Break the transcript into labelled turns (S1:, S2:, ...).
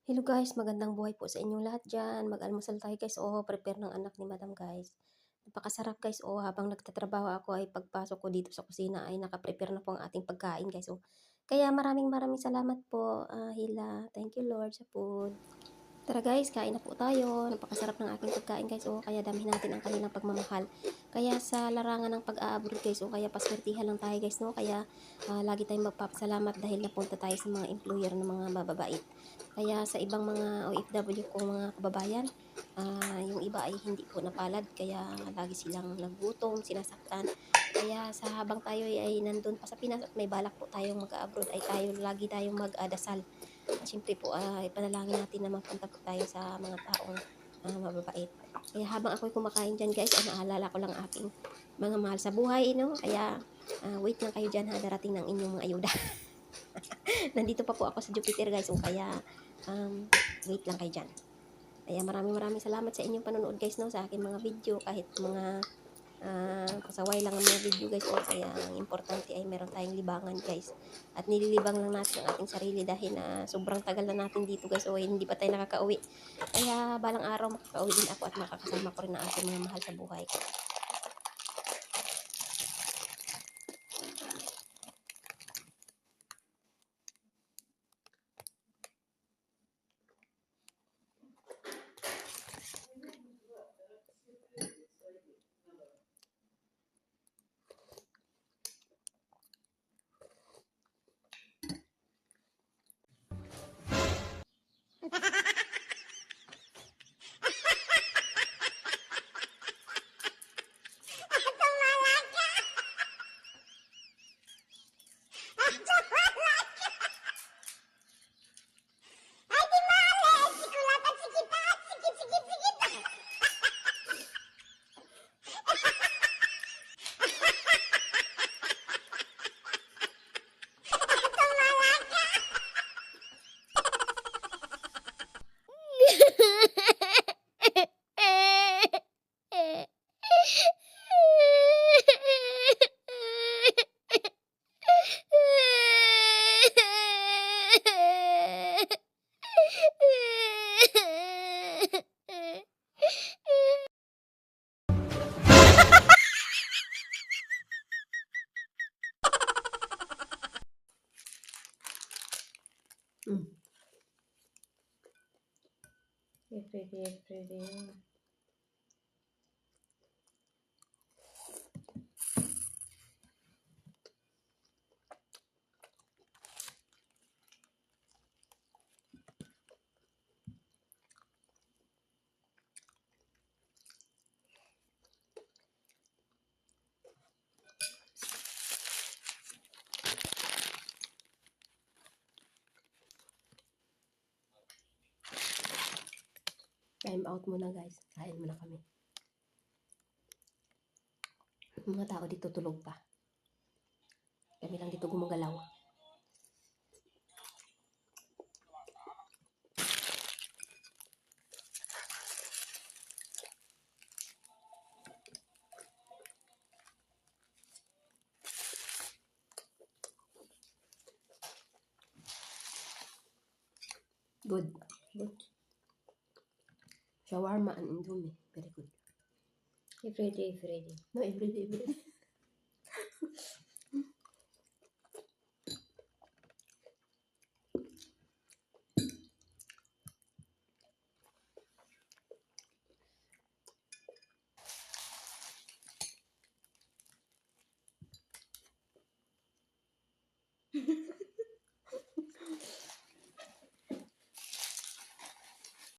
S1: Hello guys, magandang buhay po sa inyong lahat dyan. Mag-almusal tayo guys. Prepare ng anak ni Madam guys. Napakasarap guys. Habang nagtatrabaho ako ay pagpasok ko dito sa kusina ay nakaprepare na po ang ating pagkain guys. Kaya maraming salamat po, Hila. Thank you Lord sa food. Tara guys, kain na po tayo. Napakasarap ng aking pagkain guys. Kaya damihin natin ang kanilang pagmamahal. Kaya sa larangan ng pag-aabroad guys, kaya paswertihan lang tayo guys, no? Kaya lagi tayong magpapasalamat dahil napunta tayo sa mga employer ng mga mababait. Kaya sa ibang mga OFW ko mga kababayan, yung iba ay hindi po napalad. Kaya lagi silang nagutom, sinasaktan. Kaya sa habang tayo ay nandun pa sa Pinas at may balak po tayong mag-abroad ay lagi tayong magdasal. Siyempre po, ipanalangin natin na mapunta po tayo sa mga taong mababait. Kaya habang ako'y kumakain dyan guys, naalala ko lang aking mga mahal sa buhay, no? Kaya wait lang kayo dyan ha, darating ng inyong mga ayuda. Nandito pa po ako sa Jupiter guys, kaya wait lang kayo dyan. Kaya maraming salamat sa inyong panonood guys, no? Sa aking mga video, kahit mga pasaway lang ang mga video guys. Kaya ang importante ay meron tayong libangan guys, at nililibang lang natin ang ating sarili dahil sobrang tagal na natin dito guys. Hindi pa tayo nakakauwi, kaya balang araw makakauwi din ako at makakasama ko rin ang ating mga mahal sa buhay. Everyday. Time out muna guys. Kain muna kami. Mga tao dito tulog pa. Kami lang dito gumagalaw. Good. Shawarma and indomie. Very good. Everyday. No, everyday.